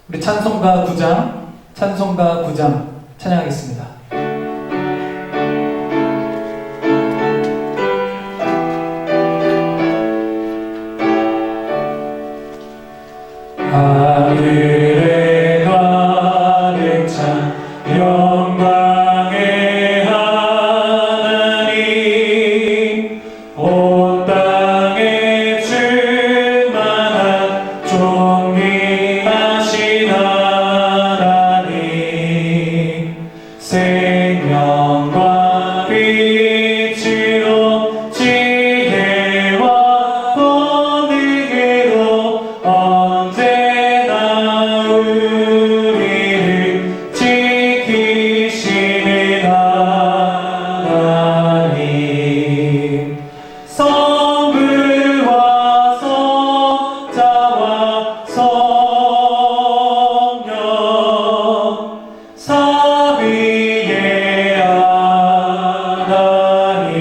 우리 찬송가 9장 찬양하겠습니다. 하늘에 가득 찬 영광의 하나님, 온 땅에 충만한 존귀하신 하나님, 생명과 빛으로 지혜와 권능으로 언제나 우리를 지키시는 하나님, 성부와 성자와 성령 삼위의 하나님,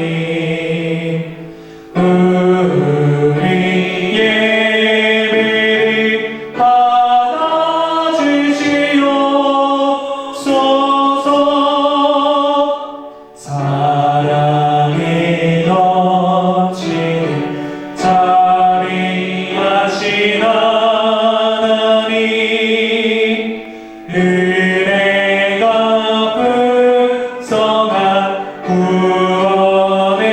우리 예배를 받아주시옵소서. 사랑이 넘치는 자비하신 하나님, 은혜가 풍성한 구원의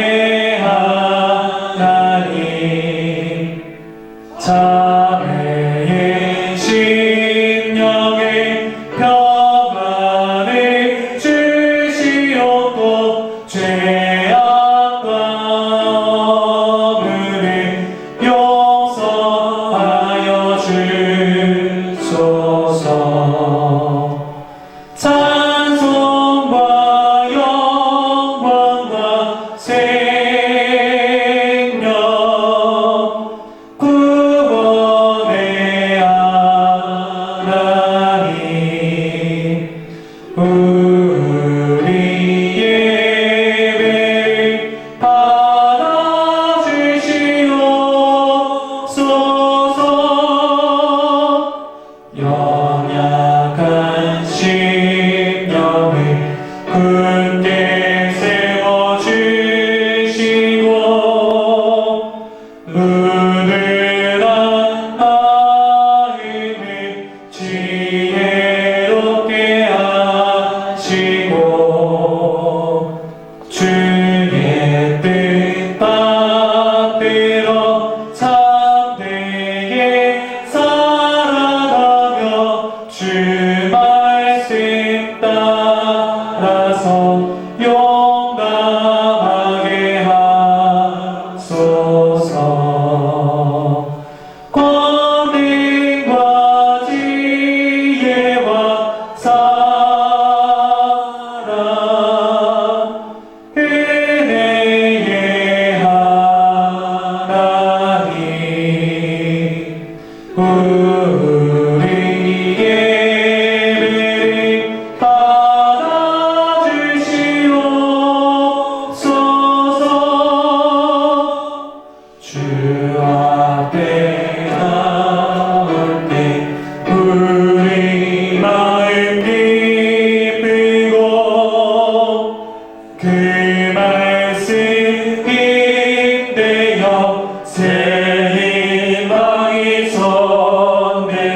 하나님, 자매의 심령에 평안을 주시옵고 죄악과 어둠을 용서하여 주소서. 찬송과 영광과 생명, 구원의 하나님, 우리 예배를 받아주시옵소서. 연약한 심령을 굳게 세워주시고, 은은한 마음을 지혜롭게 하시고, 주의 뜻 받들어 참되게 살아가며 주 말씀 따라서 용감하게 하소서. 권능과 지혜와 사랑, 은혜의 하나님, 우리 예배를 받아주시옵소서. 주 앞에 나올 때 우리 마음 기쁘고, 그 말씀 힘내어 새 희망이 솟네.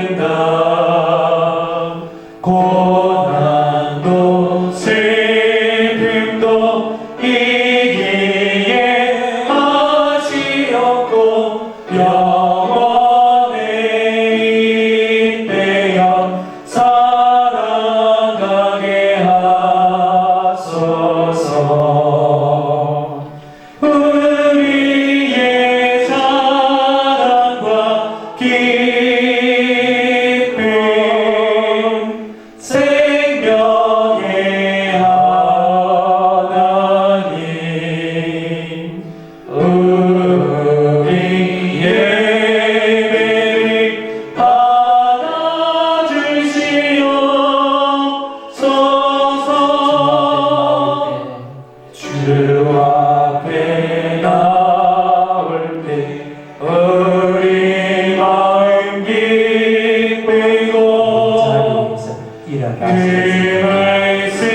함께하게 그 하시옵소서. 말씀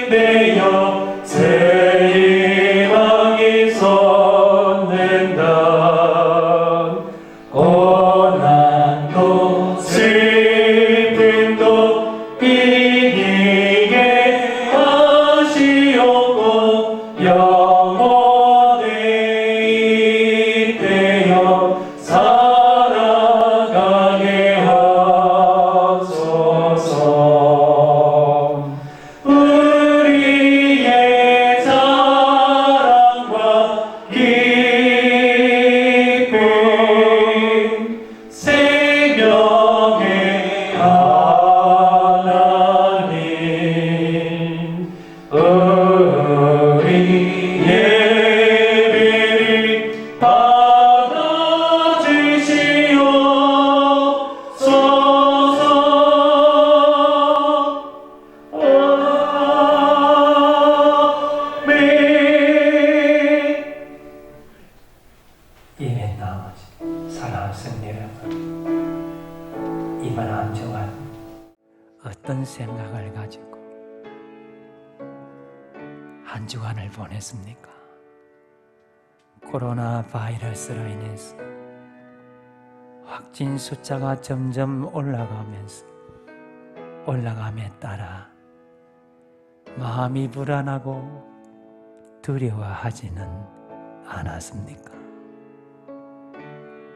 힘내어 새 희망이 솟는다. 고난도 슬픔도 이기게 하시옵고 영원히 잇대어 살아가게 하소서. 우리의 자랑과 기쁨 생명의 하나님, 우리 예배를 받아주시옵소서. 아멘. 예배 나머지 사랑하는 성도 여러분, 이번 한 주간 어떤 생각을 가지고 한 주간을 보냈습니까? 코로나 바이러스로 인해서 확진 숫자가 점점 올라감에 따라 마음이 불안하고 두려워하지는 않았습니까?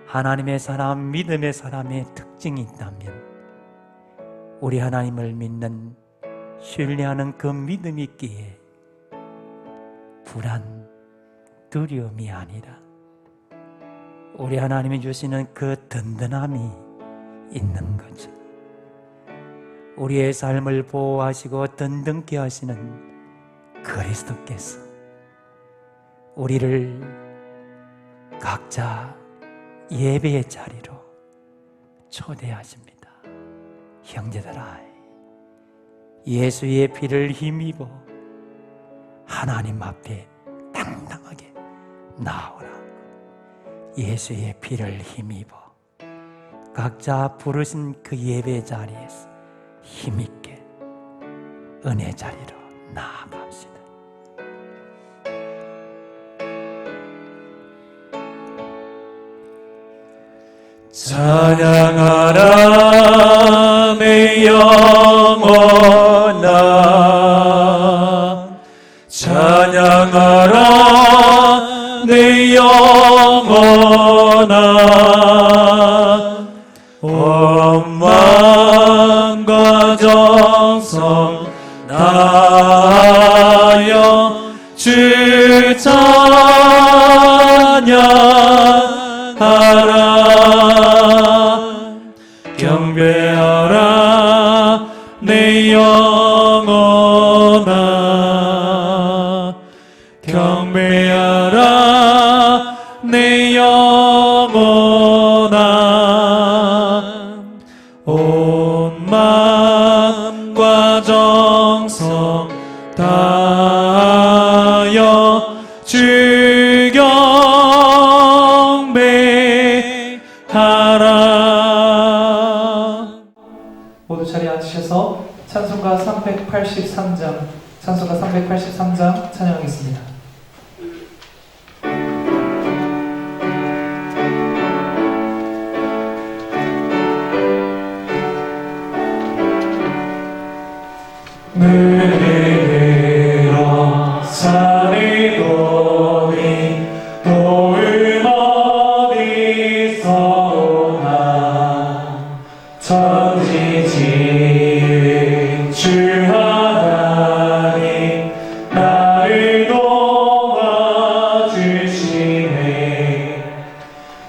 하나님의 사람, 믿음의 사람의 특징이 있다면 우리 하나님을 믿는, 신뢰하는 그 믿음이 있기에 불안, 두려움이 아니라 우리 하나님이 주시는 그 든든함이 있는 거죠. 우리의 삶을 보호하시고 든든케 하시는 그리스도께서 우리를 각자 예배의 자리로 초대하십니다. 형제들아, 예수의 피를 힘입어 하나님 앞에 당당하게 나오라. 예수의 피를 힘입어 각자 부르신 그 예배 자리에서 힘있게 은혜 자리로 나아갑시다. 찬양하라 내 영혼아, 찬양하라 내 영혼아, 온 마음과 정성 다하여 주 찬양하라. 경배하라 내 영혼아, 경배하라 내 영혼아, 온 마음과 정성 다하여 주 경배하라. 모두 자리에 앉으셔서 찬송가 383장 찬양하겠습니다. 물들어 산이 도니 도움 어디서 오나, 천지지은 주 하나님 나를 도와주시네.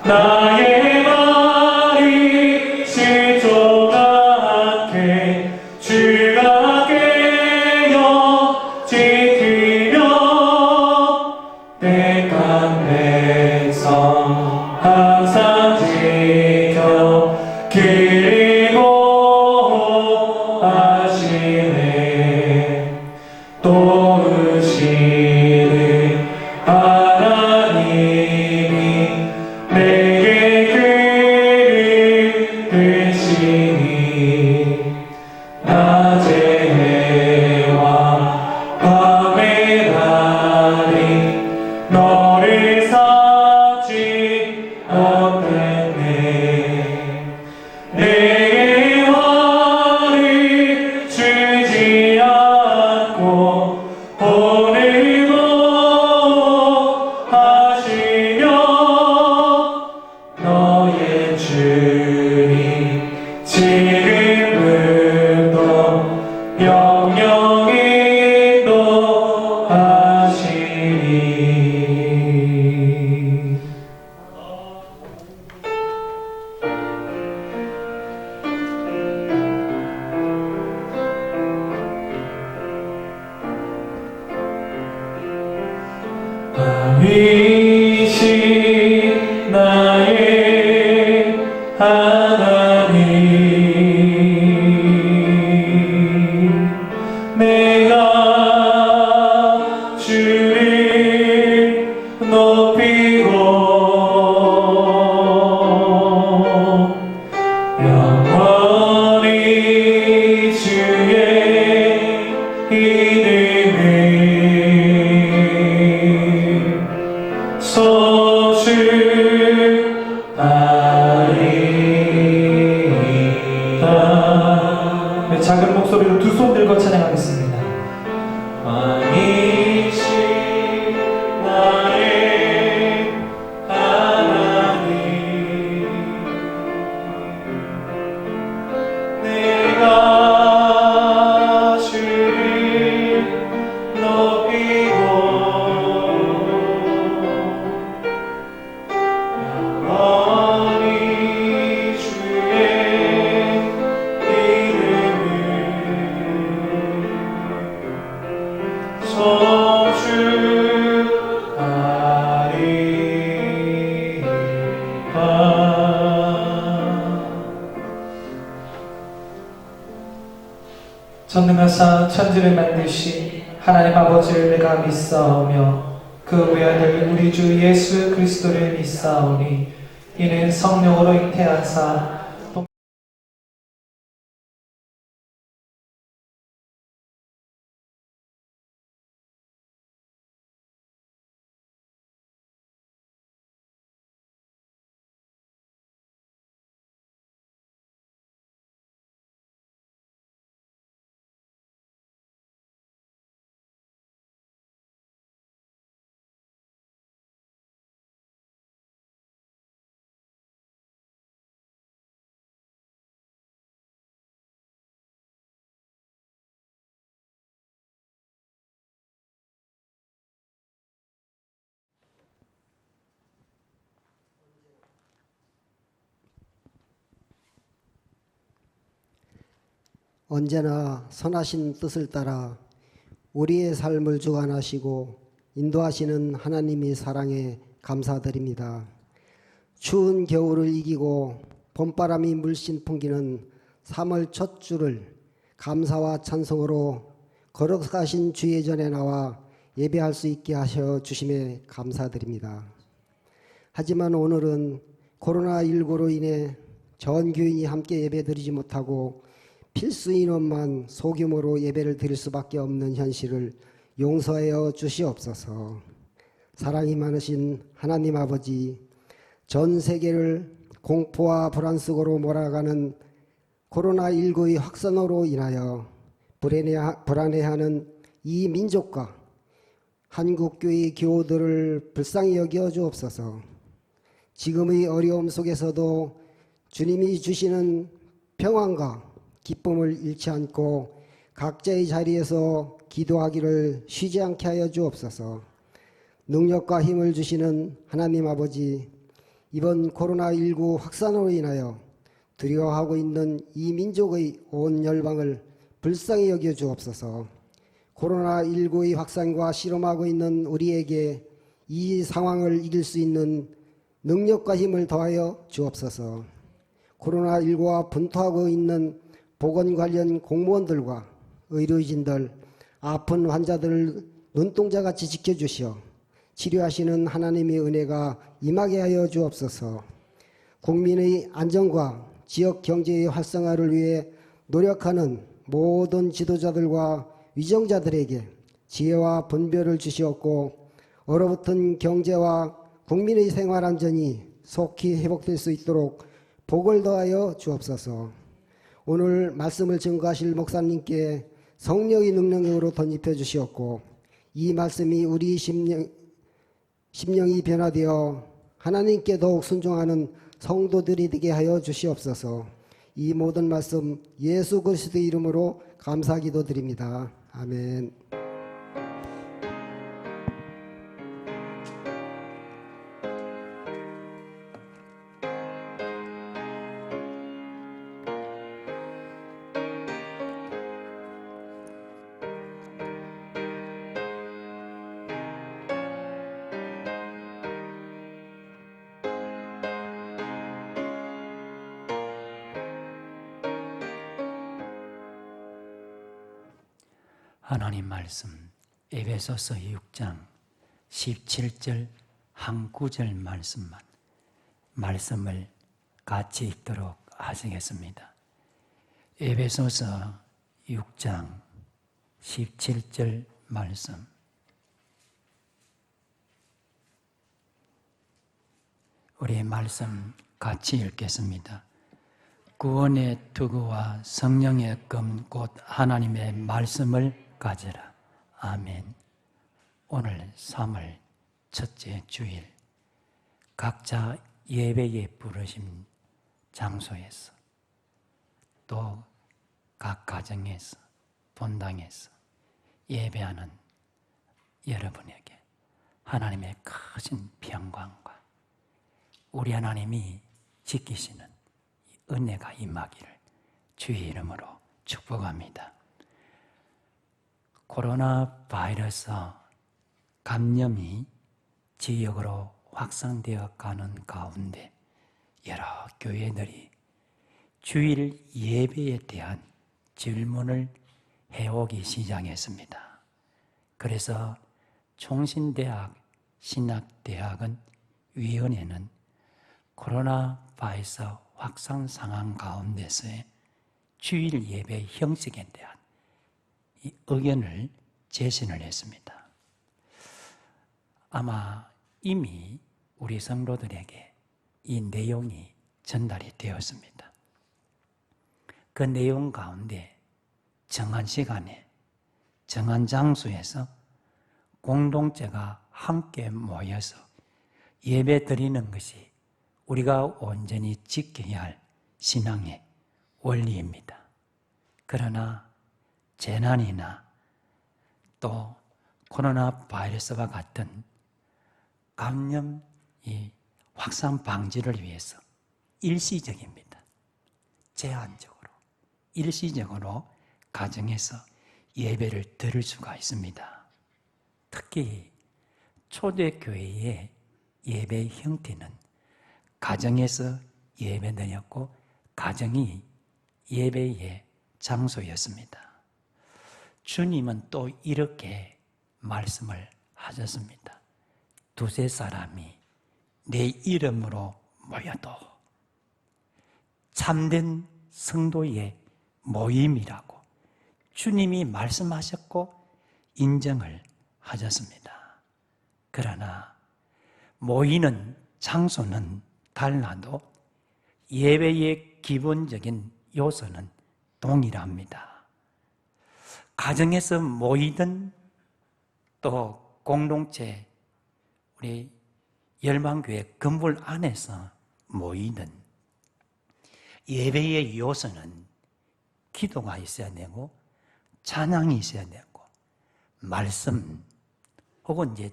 나의 말이 실족하게 주가 깨어 지키며 내간 백성 항상 지켜 길고 하시네. 도우시는 하나님이 내게 그를 드시니 하나님 내가 주를 높이고 영원히 주의 이름을 소중하리이다. 네, 작은 목소리로 두 손 들고 찬양하겠습니다. 왕이신 나의 하나님 내가 주를 높이고 영원히 주의 이름을 전능하사 천지를 만드신 하나님 아버지를 내가 믿사오며 그 외아들 우리 주 예수 그리스도를 믿사오니 이는 성령으로 잉태하사 언제나 선하신 뜻을 따라 우리의 삶을 주관하시고 인도하시는 하나님의 사랑에 감사드립니다. 추운 겨울을 이기고 봄바람이 물씬 풍기는 3월 첫 주를 감사와 찬송으로 걸어가신 주의 전에 나와 예배할 수 있게 하셔 주심에 감사드립니다. 하지만 오늘은 코로나19로 인해 전 교인이 함께 예배드리지 못하고 필수 인원만 소규모로 예배를 드릴 수밖에 없는 현실을 용서하여 주시옵소서. 사랑이 많으신 하나님 아버지, 전 세계를 공포와 불안 속으로 몰아가는 코로나19의 확산으로 인하여 불안해하는 이 민족과 한국교회 교우들을 불쌍히 여겨 주옵소서. 지금의 어려움 속에서도 주님이 주시는 평안과 기쁨을 잃지 않고 각자의 자리에서 기도하기를 쉬지 않게 하여 주옵소서. 능력과 힘을 주시는 하나님 아버지, 이번 코로나19 확산으로 인하여 두려워하고 있는 이 민족의 온 열방을 불쌍히 여겨 주옵소서. 코로나19의 확산과 실험하고 있는 우리에게 이 상황을 이길 수 있는 능력과 힘을 더하여 주옵소서. 코로나19와 분투하고 있는 보건 관련 공무원들과 의료진들, 아픈 환자들을 눈동자같이 지켜주시어 치료하시는 하나님의 은혜가 임하게 하여 주옵소서. 국민의 안전과 지역 경제의 활성화를 위해 노력하는 모든 지도자들과 위정자들에게 지혜와 분별을 주시옵고 얼어붙은 경제와 국민의 생활 안전이 속히 회복될 수 있도록 복을 더하여 주옵소서. 오늘 말씀을 증거하실 목사님께 성령의 능력으로 덧입혀 주시옵고 이 말씀이 우리 심령이 변화되어 하나님께 더욱 순종하는 성도들이 되게 하여 주시옵소서. 이 모든 말씀 예수 그리스도의 이름으로 감사 기도드립니다. 아멘. 하나님 말씀 에베소서 6장 17절 한 구절 말씀을 같이 읽도록 하시겠습니다. 에베소서 6장 17절 말씀. 우리 말씀 같이 읽겠습니다. 구원의 투구와 성령의 금 곧 하나님의 말씀을 가져라. 아멘. 오늘 3월 첫째 주일, 각자 예배에 부르신 장소에서 또 각 가정에서 본당에서 예배하는 여러분에게 하나님의 크신 평강과 우리 하나님이 지키시는 은혜가 임하기를 주의 이름으로 축복합니다. 코로나 바이러스 감염이 지역으로 확산되어 가는 가운데 여러 교회들이 주일 예배에 대한 질문을 해오기 시작했습니다. 그래서 총신대학 신학대학은 위원회는 코로나 바이러스 확산 상황 가운데서의 주일 예배 형식에 대한 이 의견을 제시를 했습니다. 아마 이미 우리 성도들에게 이 내용이 전달이 되었습니다. 그 내용 가운데 정한 시간에 정한 장소에서 공동체가 함께 모여서 예배 드리는 것이 우리가 온전히 지켜야 할 신앙의 원리입니다. 그러나 재난이나 또 코로나 바이러스와 같은 감염 확산 방지를 위해서 일시적입니다. 제한적으로, 일시적으로 가정에서 예배를 드릴 수가 있습니다. 특히 초대교회의 예배 형태는 가정에서 예배드렸고 가정이 예배의 장소였습니다. 주님은 또 이렇게 말씀을 하셨습니다. 두세 사람이 내 이름으로 모여도 참된 성도의 모임이라고 주님이 말씀하셨고 인정을 하셨습니다. 그러나 모이는 장소는 달라도 예배의 기본적인 요소는 동일합니다. 가정에서 모이든 또 공동체 우리 열방교회 건물 안에서 모이든 예배의 요소는 기도가 있어야 되고 찬양이 있어야 되고 말씀 혹은 이제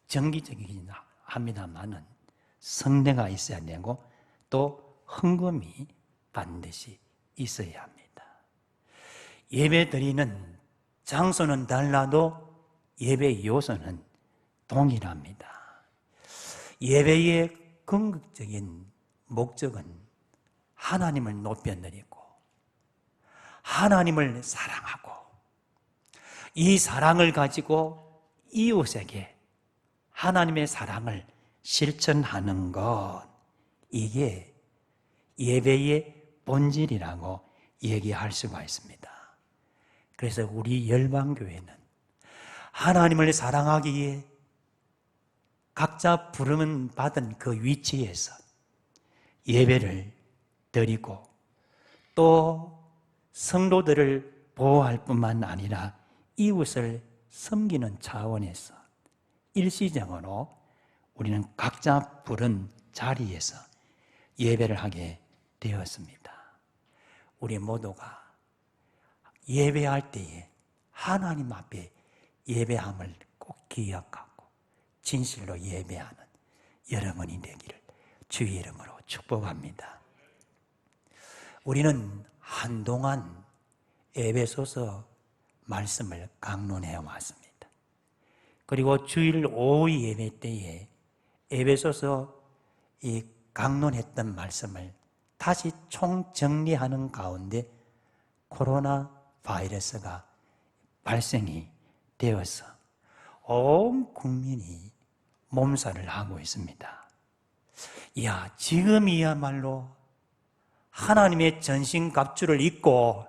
정기적이긴 합니다만은 성례가 있어야 되고 또 헌금이 반드시 있어야 합니다. 예배 드리는 장소는 달라도 예배의 요소는 동일합니다. 예배의 궁극적인 목적은 하나님을 높여드리고 하나님을 사랑하고 이 사랑을 가지고 이웃에게 하나님의 사랑을 실천하는 것, 이게 예배의 본질이라고 얘기할 수가 있습니다. 그래서 우리 열방교회는 하나님을 사랑하기 위해 각자 부름은 받은 그 위치에서 예배를 드리고 또 성도들을 보호할 뿐만 아니라 이웃을 섬기는 차원에서 일시적으로 우리는 각자 부른 자리에서 예배를 하게 되었습니다. 우리 모두가 예배할 때에 하나님 앞에 예배함을 꼭 기억하고 진실로 예배하는 여러분이 되기를 주의 이름으로 축복합니다. 우리는 한동안 에베소서 말씀을 강론해 왔습니다. 그리고 주일 오후 예배 때에 에베소서 이 강론했던 말씀을 다시 총정리하는 가운데 코로나 바이러스가 발생이 되어서 온 국민이 몸살을 하고 있습니다. 이야, 지금이야말로 하나님의 전신갑주를 입고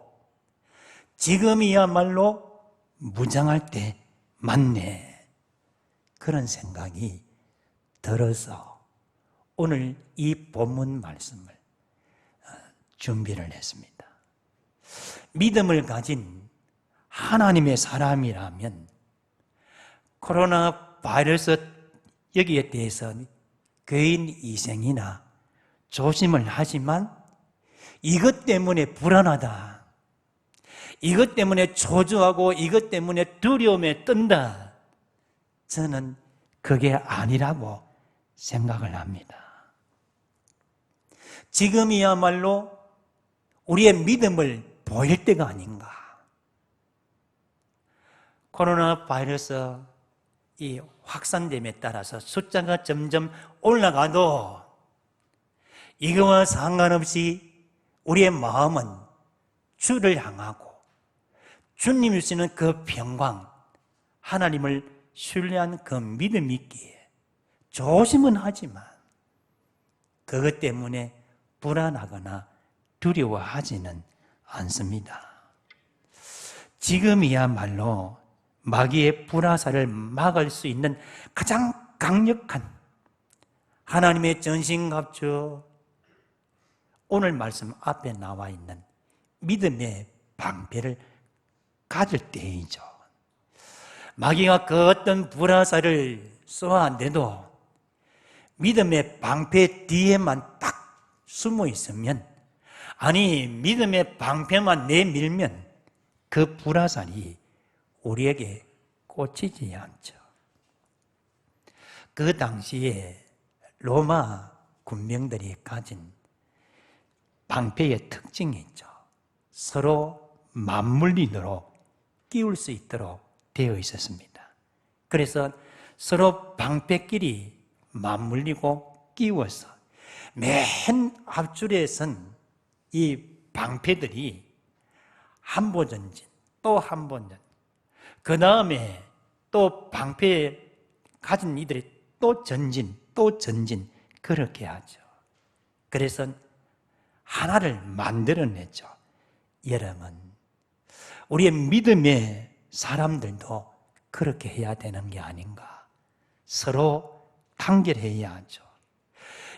지금이야말로 무장할 때 맞네, 그런 생각이 들어서 오늘 이 본문 말씀을 준비를 했습니다. 믿음을 가진 하나님의 사람이라면 코로나 바이러스 여기에 대해서 개인 위생이나 조심을 하지만 이것 때문에 불안하다, 이것 때문에 초조하고 이것 때문에 두려움에 뜬다, 저는 그게 아니라고 생각을 합니다. 지금이야말로 우리의 믿음을 보일 때가 아닌가. 코로나 바이러스 이 확산됨에 따라서 숫자가 점점 올라가도 이거와 상관없이 우리의 마음은 주를 향하고 주님이 주시는 그 평강, 하나님을 신뢰한 그 믿음이 있기에 조심은 하지만 그것 때문에 불안하거나 두려워하지는 않습니다. 지금이야말로 마귀의 불화살을 막을 수 있는 가장 강력한 하나님의 전신갑주, 오늘 말씀 앞에 나와 있는 믿음의 방패를 가질 때이죠. 마귀가 그 어떤 불화살을 쏘아내도 믿음의 방패 뒤에만 딱 숨어 있으면, 아니 믿음의 방패만 내밀면 그 불화살이 우리에게 꽂히지 않죠. 그 당시에 로마 군병들이 가진 방패의 특징이 있죠. 서로 맞물리도록 끼울 수 있도록 되어 있었습니다. 그래서 서로 방패끼리 맞물리고 끼워서 맨 앞줄에 선 이 방패들이 한 보 전진, 또 한 보 전진, 그 다음에 또 방패 가진 이들이 또 전진, 또 전진, 그렇게 하죠. 그래서 하나를 만들어내죠. 여러분, 우리의 믿음의 사람들도 그렇게 해야 되는 게 아닌가. 서로 단결해야 하죠.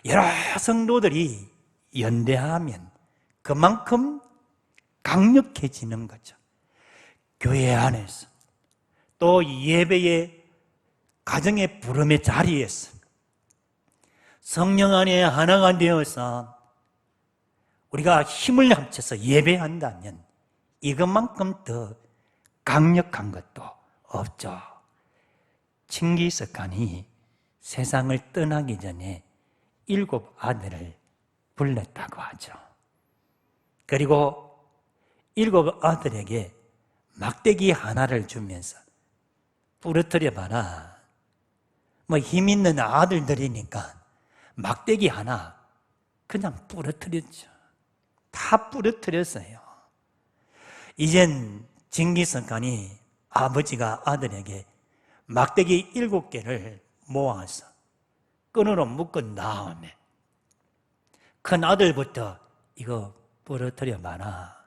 여러 성도들이 연대하면 그만큼 강력해지는 거죠. 교회 안에서, 또 예배의 가정의 부름의 자리에서 성령 안에 하나가 되어서 우리가 힘을 합쳐서 예배한다면 이것만큼 더 강력한 것도 없죠. 칭기스칸이 세상을 떠나기 전에 7 아들을 불렀다고 하죠. 그리고 7 아들에게 막대기 하나를 주면서 부러뜨려 봐라. 뭐 힘 있는 아들들이니까 막대기 하나 그냥 부러뜨렸죠. 다 부러뜨렸어요. 이젠 징기스칸이 아버지가 아들에게 막대기 7개를 모아서 끈으로 묶은 다음에 큰 아들부터 이거 부러뜨려 봐라.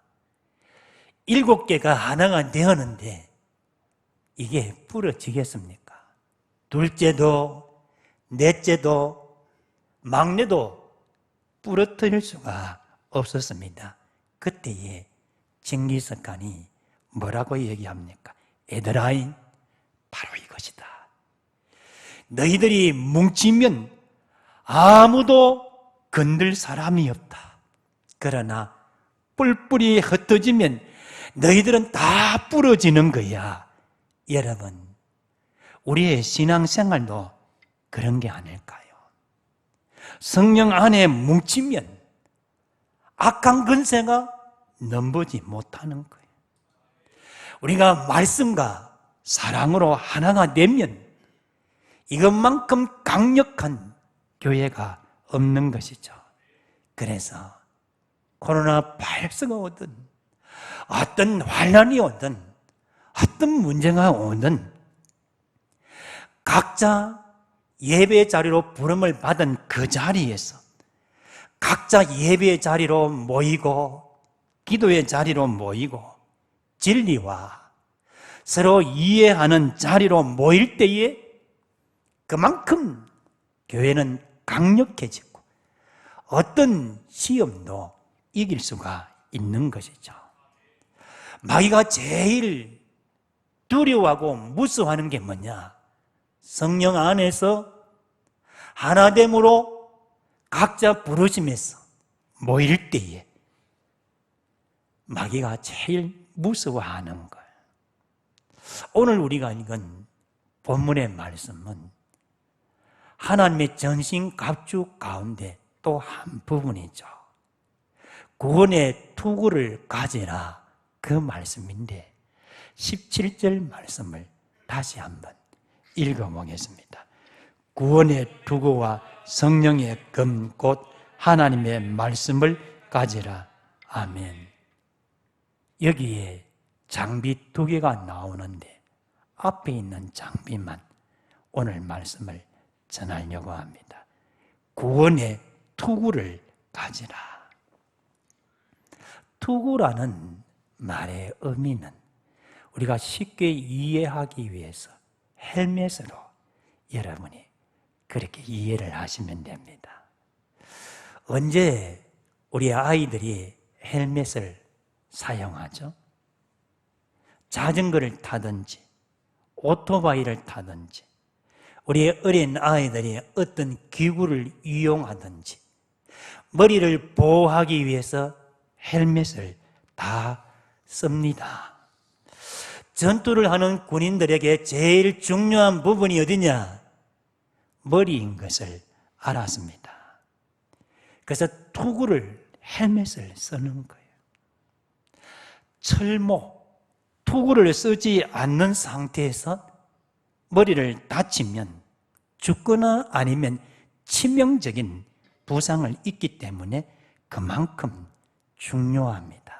7개가 하나가 되었는데 이게 부러지겠습니까? 둘째도, 넷째도, 막내도 부러뜨릴 수가 없었습니다. 그때에 징기스칸이 뭐라고 얘기합니까? 얘들아, 바로 이것이다. 너희들이 뭉치면 아무도 건들 사람이 없다. 그러나 뿔뿔이 흩어지면 너희들은 다 부러지는 거야. 여러분, 우리의 신앙생활도 그런 게 아닐까요? 성령 안에 뭉치면 악한 근세가 넘보지 못하는 거예요. 우리가 말씀과 사랑으로 하나가 되면 이것만큼 강력한 교회가 없는 것이죠. 그래서 코로나 바이러스가 오든 어떤 환란이 오든 어떤 문제가 오든 각자 예배 자리로 부름을 받은 그 자리에서 각자 예배의 자리로 모이고 기도의 자리로 모이고 진리와 서로 이해하는 자리로 모일 때에 그만큼 교회는 강력해지고 어떤 시험도 이길 수가 있는 것이죠. 마귀가 제일 두려워하고 무서워하는 게 뭐냐? 성령 안에서 하나됨으로 각자 부르심에서 모일 때에 마귀가 제일 무서워하는 거예요. 오늘 우리가 읽은 본문의 말씀은 하나님의 전신 갑주 가운데 또 한 부분이죠. 구원의 투구를 가지라, 그 말씀인데 17절 말씀을 다시 한번 읽어보겠습니다. 구원의 투구와 성령의 금 곧 하나님의 말씀을 가지라. 아멘. 여기에 장비 2개가 나오는데 앞에 있는 장비만 오늘 말씀을 전하려고 합니다. 구원의 투구를 가지라. 투구라는 말의 의미는 우리가 쉽게 이해하기 위해서 헬멧으로 여러분이 그렇게 이해를 하시면 됩니다. 언제 우리 아이들이 헬멧을 사용하죠? 자전거를 타든지 오토바이를 타든지 우리 어린 아이들이 어떤 기구를 이용하든지 머리를 보호하기 위해서 헬멧을 다 씁니다. 전투를 하는 군인들에게 제일 중요한 부분이 어디냐? 머리인 것을 알았습니다. 그래서 투구를, 헬멧을 쓰는 거예요. 철모, 투구를 쓰지 않는 상태에서 머리를 다치면 죽거나 아니면 치명적인 부상을 입기 때문에 그만큼 중요합니다.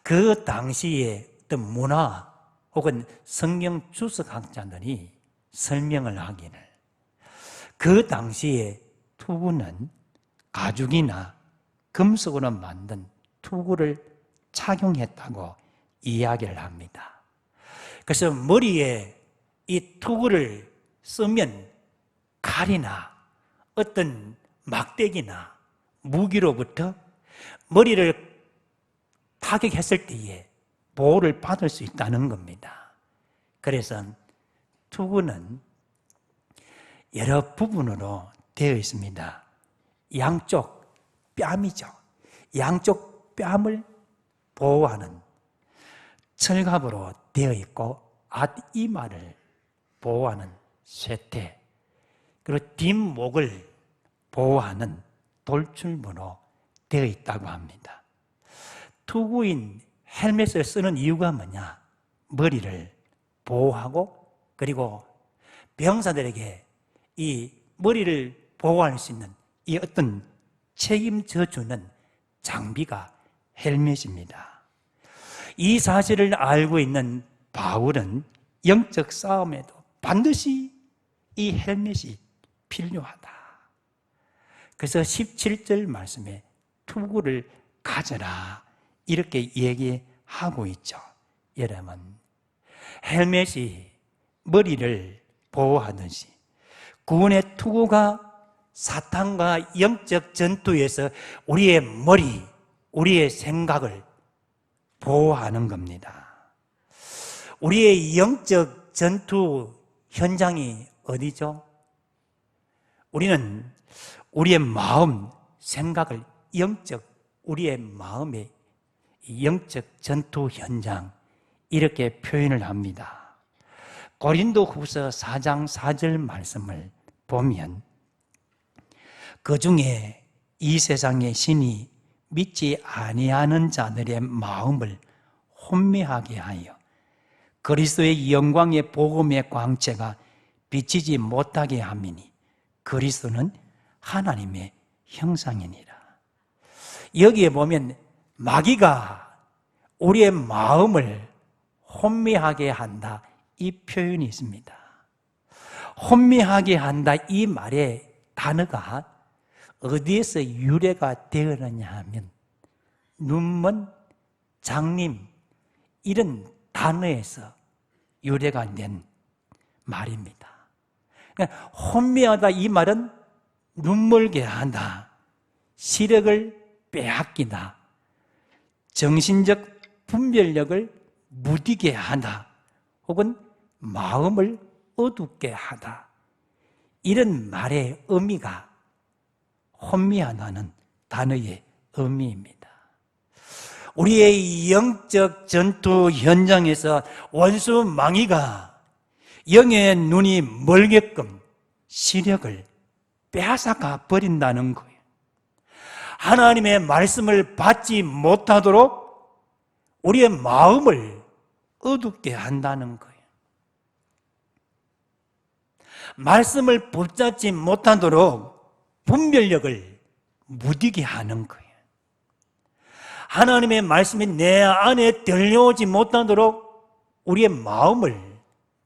그 당시에 어떤 문화 혹은 성경 주석학자들이 설명을 하기를 그 당시에 투구는 가죽이나 금속으로 만든 투구를 착용했다고 이야기를 합니다. 그래서 머리에 이 투구를 쓰면 칼이나 어떤 막대기나 무기로부터 머리를 타격했을 때에 보호를 받을 수 있다는 겁니다. 그래서 투구는 여러 부분으로 되어 있습니다. 양쪽 뺨이죠. 양쪽 뺨을 보호하는 철갑으로 되어 있고 앞이마를 보호하는 쇠퇴, 그리고 뒷목을 보호하는 돌출부로 되어 있다고 합니다. 투구인 헬멧을 쓰는 이유가 뭐냐? 머리를 보호하고 그리고 병사들에게 이 머리를 보호할 수 있는 이 어떤 책임져 주는 장비가 헬멧입니다. 이 사실을 알고 있는 바울은 영적 싸움에도 반드시 이 헬멧이 필요하다. 그래서 17절 말씀에 투구를 가져라 이렇게 얘기하고 있죠. 여러분, 헬멧이 머리를 보호하듯이 구원의 투구가 사탄과 영적 전투에서 우리의 머리, 우리의 생각을 보호하는 겁니다. 우리의 영적 전투 현장이 어디죠? 우리는 우리의 마음, 생각을 우리의 마음의 영적 전투 현장 이렇게 표현을 합니다. 고린도후서 4장 4절 말씀을 보면 그 중에 이 세상의 신이 믿지 아니하는 자들의 마음을 혼미하게 하여 그리스도의 영광의 복음의 광채가 비치지 못하게 함이니 그리스도는 하나님의 형상이니라. 여기에 보면 마귀가 우리의 마음을 혼미하게 한다, 이 표현이 있습니다. 혼미하게 한다, 이 말의 단어가 어디에서 유래가 되었느냐 하면 눈먼, 장님 이런 단어에서 유래가 된 말입니다. 그러니까 혼미하다 이 말은 눈멀게 한다, 시력을 빼앗기다, 정신적 분별력을 무디게 하다, 혹은 마음을 어둡게 하다, 이런 말의 의미가 혼미하다는 단어의 의미입니다. 우리의 영적 전투 현장에서 원수 마귀가 영의 눈이 멀게끔 시력을 빼앗아가 버린다는 거예요. 하나님의 말씀을 받지 못하도록 우리의 마음을 어둡게 한다는 거예요. 말씀을 붙잡지 못하도록 분별력을 무디게 하는 거예요. 하나님의 말씀이 내 안에 들려오지 못하도록 우리의 마음을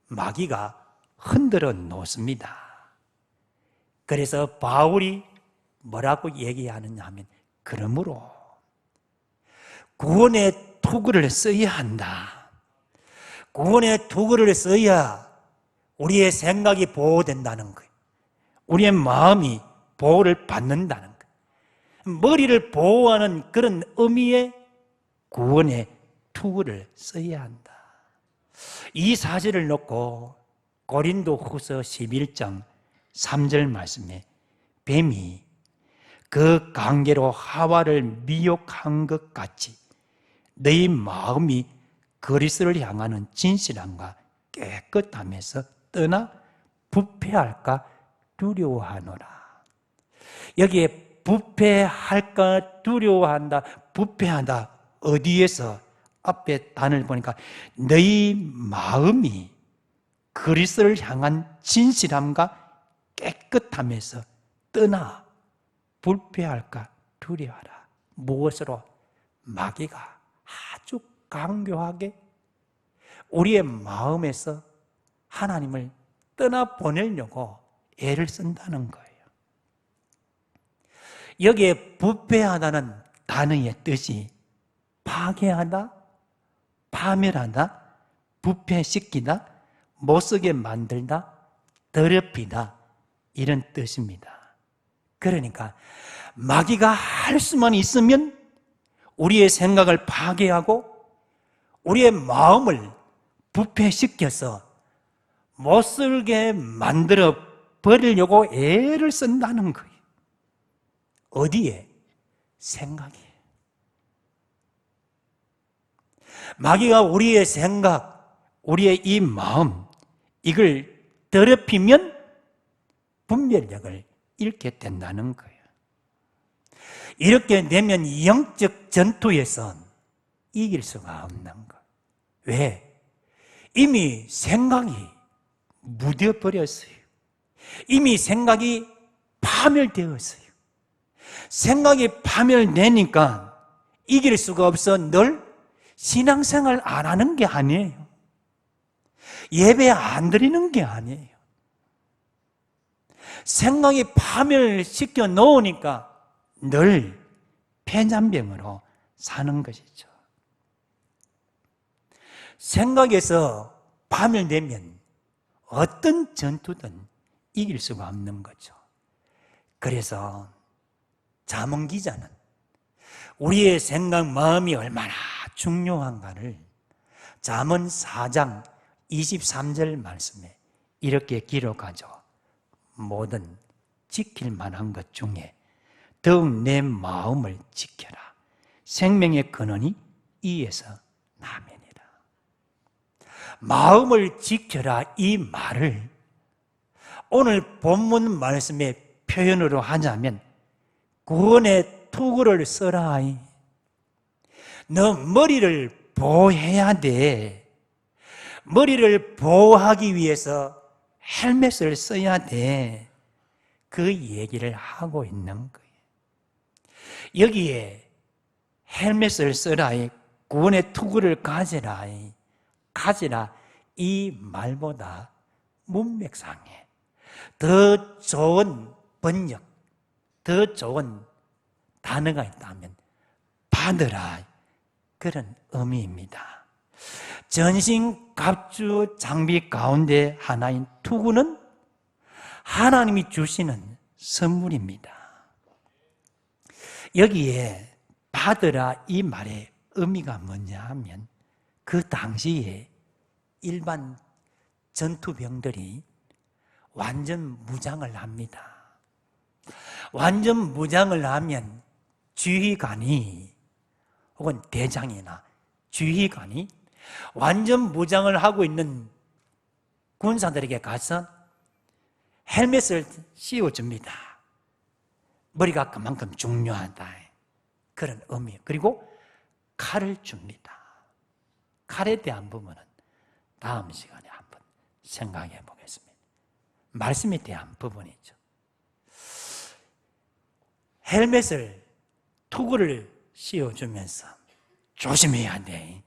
마귀가 흔들어 놓습니다. 그래서 바울이 뭐라고 얘기하느냐 하면, 그러므로 구원의 투구를 써야 한다. 구원의 투구를 써야 우리의 생각이 보호된다는 거예요. 우리의 마음이 보호를 받는다는 거예요. 머리를 보호하는 그런 의미의 구원의 투구를 써야 한다. 이 사실을 놓고 고린도후서 11장 3절 말씀에 뱀이 그 관계로 하와를 미혹한 것 같이 너희 마음이 그리스도를 향하는 진실함과 깨끗함에서 떠나 부패할까 두려워하노라. 여기에 부패할까 두려워한다, 부패하다, 어디에서 앞에 단을 보니까 너희 마음이 그리스도를 향한 진실함과 깨끗함에서 떠나 불패할까 두려워하라. 무엇으로? 마귀가 아주 강교하게 우리의 마음에서 하나님을 떠나보내려고 애를 쓴다는 거예요. 여기에 부패하다는 단어의 뜻이 파괴하다, 파멸하다, 부패시키다, 못쓰게 만들다, 더럽히다, 이런 뜻입니다. 그러니까 마귀가 할 수만 있으면 우리의 생각을 파괴하고 우리의 마음을 부패시켜서 못쓰게 만들어 버리려고 애를 쓴다는 거예요. 어디에? 생각에. 마귀가 우리의 생각, 우리의 이 마음, 이걸 더럽히면 분별력을 잃게 된다는 거예요. 이렇게 되면 영적 전투에선 이길 수가 없는 거예요. 왜? 이미 생각이 묻어버렸어요. 이미 생각이 파멸되었어요. 생각이 파멸되니까 이길 수가 없어 늘 신앙생활 안 하는 게 아니에요. 예배 안 드리는 게 아니에요. 생각이 파멸시켜 놓으니까 늘 폐잔병으로 사는 것이죠. 생각에서 파멸되면 어떤 전투든 이길 수가 없는 거죠. 그래서 잠언 기자는 우리의 생각, 마음이 얼마나 중요한가를 잠언 4장 23절 말씀에 이렇게 기록하죠. 모든 지킬 만한 것 중에 더욱 내 마음을 지켜라. 생명의 근원이 이에서 나면이라. 마음을 지켜라, 이 말을 오늘 본문 말씀의 표현으로 하자면 구원의 투구를 써라. 너 머리를 보호해야 돼. 머리를 보호하기 위해서 헬멧을 써야 돼. 그 얘기를 하고 있는 거예요. 여기에 헬멧을 써라, 구원의 투구를 가져라, 가지라 이 말보다 문맥상에 더 좋은 번역, 더 좋은 단어가 있다면 받으라, 그런 의미입니다. 전신 갑주 장비 가운데 하나인 투구는 하나님이 주시는 선물입니다. 여기에 받으라 이 말의 의미가 뭐냐 하면, 그 당시에 일반 전투병들이 완전 무장을 합니다. 완전 무장을 하면 지휘관이 혹은 대장이나 지휘관이 완전 무장을 하고 있는 군사들에게 가서 헬멧을 씌워줍니다. 머리가 그만큼 중요하다, 그런 의미. 그리고 칼을 줍니다. 칼에 대한 부분은 다음 시간에 한번 생각해 보겠습니다. 말씀에 대한 부분이죠. 헬멧을, 투구를 씌워주면서 조심해야 돼.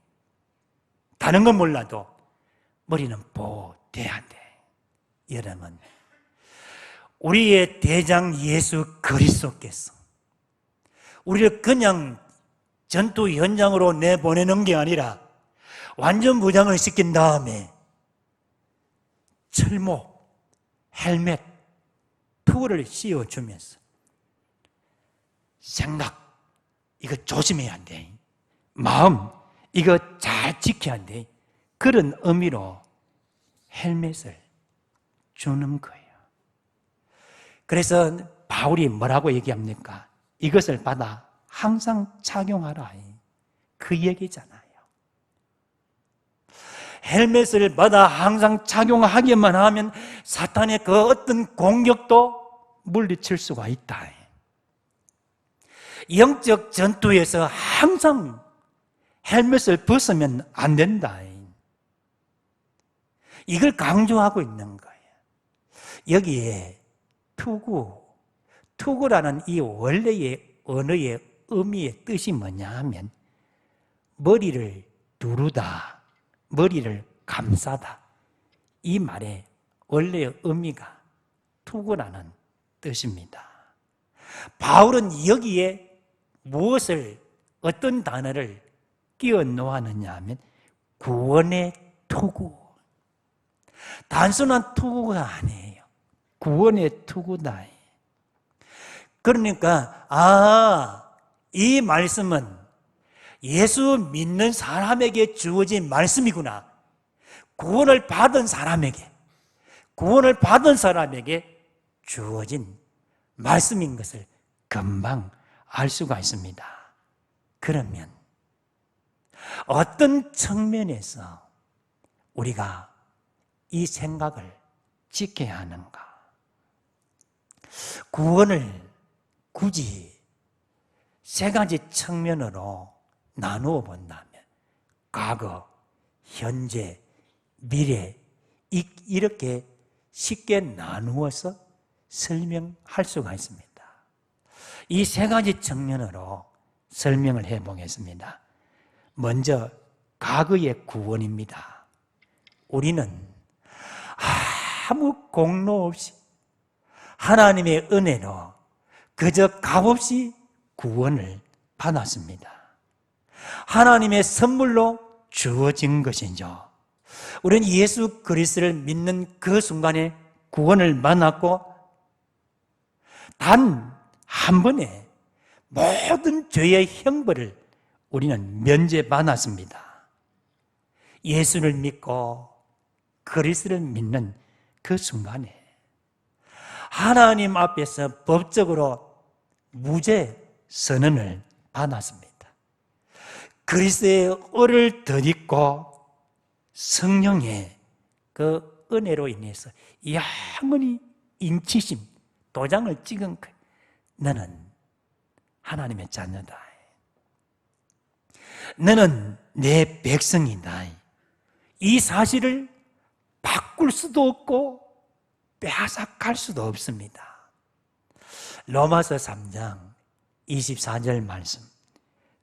다른 건 몰라도 머리는 보호돼야 돼. 여러분, 우리의 대장 예수 그리스도께서 우리를 그냥 전투 현장으로 내보내는 게 아니라 완전 무장을 시킨 다음에 철목, 헬멧, 투구를 씌워주면서 생각, 이거 조심해야 돼. 마음, 이거 잘 지켜야 돼. 그런 의미로 헬멧을 주는 거예요. 그래서 바울이 뭐라고 얘기합니까? 이것을 받아 항상 착용하라, 그 얘기잖아요. 헬멧을 받아 항상 착용하기만 하면 사탄의 그 어떤 공격도 물리칠 수가 있다. 영적 전투에서 항상 헬멧을 벗으면 안 된다. 이걸 강조하고 있는 거예요. 여기에 투구라는 이 원래의 언어의 의미의 뜻이 뭐냐 하면 머리를 두르다, 머리를 감싸다, 이 말의 원래의 의미가 투구라는 뜻입니다. 바울은 여기에 무엇을, 어떤 단어를 끼워 놓았느냐 하면 구원의 투구, 단순한 투구가 아니에요. 구원의 투구다. 그러니까 이 말씀은 예수 믿는 사람에게 주어진 말씀이구나. 구원을 받은 사람에게 주어진 말씀인 것을 금방 알 수가 있습니다. 그러면 어떤 측면에서 우리가 이 생각을 지켜야 하는가? 구원을 굳이 세 가지 측면으로 나누어 본다면 과거, 현재, 미래, 이렇게 쉽게 나누어서 설명할 수가 있습니다. 이 세 가지 측면으로 설명을 해보겠습니다. 먼저 과거의 구원입니다. 우리는 아무 공로 없이 하나님의 은혜로 그저 값없이 구원을 받았습니다. 하나님의 선물로 주어진 것이죠. 우리는 예수 그리스도를 믿는 그 순간에 구원을 만났고 단 한 번에 모든 죄의 형벌을 우리는 면제받았습니다. 예수를 믿고 그리스도를 믿는 그 순간에 하나님 앞에서 법적으로 무죄 선언을 받았습니다. 그리스도의 의를 덧입고 성령의 그 은혜로 인해서 영원히 인치심, 도장을 찍은 거예요. 너는 하나님의 자녀다. 너는 내 백성이다. 이 사실을 바꿀 수도 없고 빼앗아갈 수도 없습니다. 로마서 3장 24절 말씀,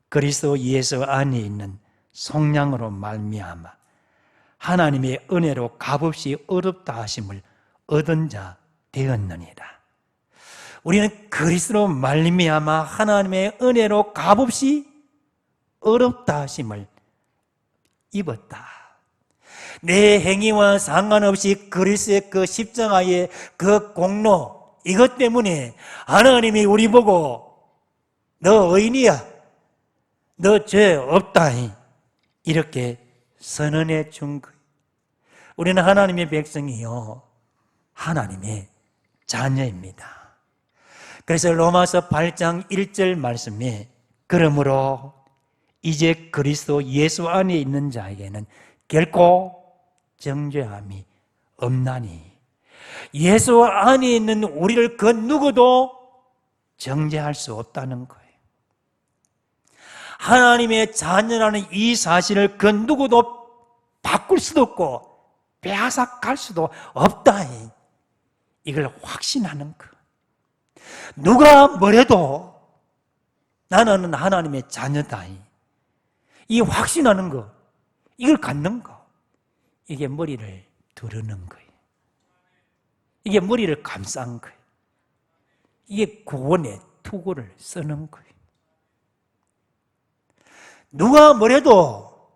그리스도 예수 안에 있는 속량으로 말미암아 하나님의 은혜로 값없이 어렵다 하심을 얻은 자 되었느니라. 우리는 그리스도로 말미암아 하나님의 은혜로 값없이 어렵다 하심을 입었다. 내 행위와 상관없이 그리스도의 그 십자가의 그 공로, 이것 때문에 하나님이 우리 보고 너 의인이야, 너 죄 없다, 이렇게 선언해 준 거예요. 우리는 하나님의 백성이요, 하나님의 자녀입니다. 그래서 로마서 8장 1절 말씀에 그러므로 이제 그리스도 예수 안에 있는 자에게는 결코 정죄함이 없나니, 예수 안에 있는 우리를 그 누구도 정죄할 수 없다는 거예요. 하나님의 자녀라는 이 사실을 그 누구도 바꿀 수도 없고 빼앗아갈 수도 없다, 이걸 확신하는 거. 누가 뭐래도 나는 하나님의 자녀다, 이 확신하는 거, 이걸 갖는 거, 이게 머리를 두르는 거예요. 이게 머리를 감싼 거예요. 이게 구원의 투구를 쓰는 거예요. 누가 뭐래도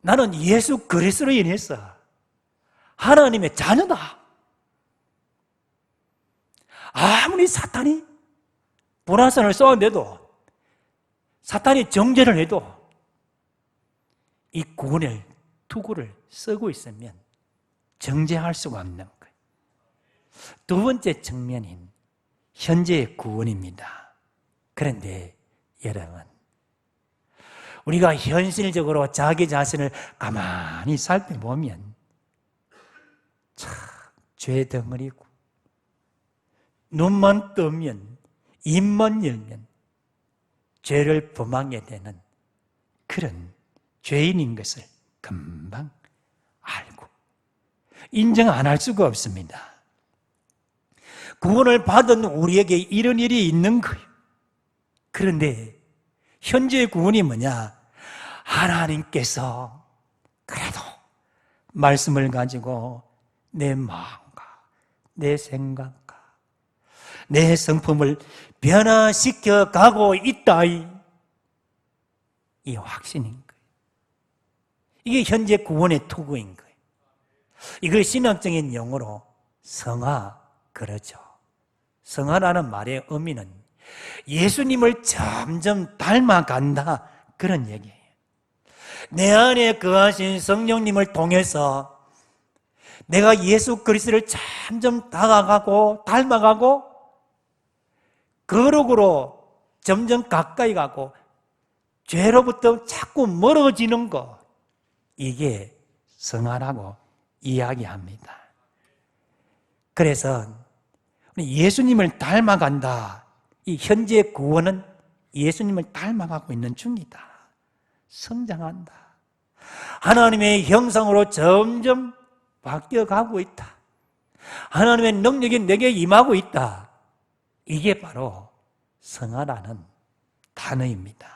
나는 예수 그리스도로 인해서 하나님의 자녀다. 아무리 사탄이 불화선을 쏘아내도, 사탄이 정죄를 해도 이 구원의 투구를 쓰고 있으면 정죄할 수가 없는 거예요. 두 번째 측면인 현재의 구원입니다. 그런데 여러분, 우리가 현실적으로 자기 자신을 가만히 살펴보면 참 죄덩어리고, 눈만 뜨면, 입만 열면 죄를 범하게 되는 그런 죄인인 것을 금방 알고 인정 안 할 수가 없습니다. 구원을 받은 우리에게 이런 일이 있는 거예요. 그런데 현재의 구원이 뭐냐? 하나님께서 그래도 말씀을 가지고 내 마음과 내 생각과 내 성품을 변화시켜 가고 있다, 이 확신인 거예요. 이게 현재 구원의 투구인 거예요. 이걸 신학적인 용어로 성화 그러죠. 성화라는 말의 의미는 예수님을 점점 닮아간다, 그런 얘기예요. 내 안에 거하신 성령님을 통해서 내가 예수 그리스도를 점점 다가가고 닮아가고 거룩으로 점점 가까이 가고 죄로부터 자꾸 멀어지는 것, 이게 성화라고 이야기합니다. 그래서 예수님을 닮아간다, 이 현재 구원은 예수님을 닮아가고 있는 중이다. 성장한다. 하나님의 형상으로 점점 바뀌어가고 있다. 하나님의 능력이 내게 임하고 있다. 이게 바로 성화라는 단어입니다.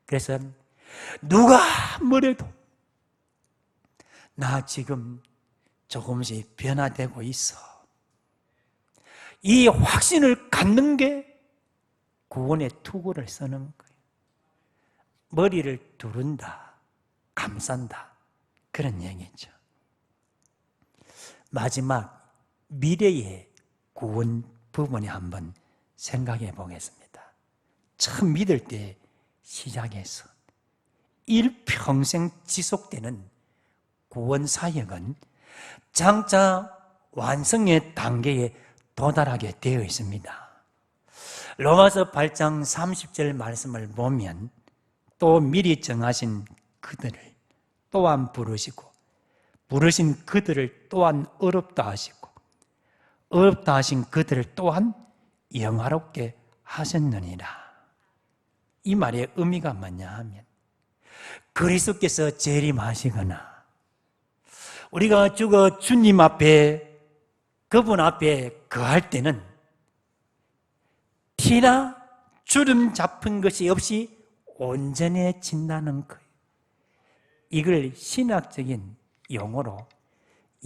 그래서 누가 뭐래도 나 지금 조금씩 변화되고 있어, 이 확신을 갖는 게 구원의 투구를 쓰는 거예요. 머리를 두른다, 감싼다, 그런 얘기죠. 마지막 미래의 구원 부분에 한번 생각해 보겠습니다. 처음 믿을 때 시작해서 일평생 지속되는 구원 사역은 장차 완성의 단계에 도달하게 되어 있습니다. 로마서 8장 30절 말씀을 보면 또 미리 정하신 그들을 또한 부르시고 부르신 그들을 또한 어렵다 하시고 어렵다 하신 그들을 또한 영화롭게 하셨느니라. 이 말의 의미가 뭐냐 하면 그리스도께서 재림하시거나 우리가 죽어 주님 앞에, 그분 앞에 거할 때는 티나 주름 잡힌 것이 없이 온전해진다는 거예요. 이걸 신학적인 용어로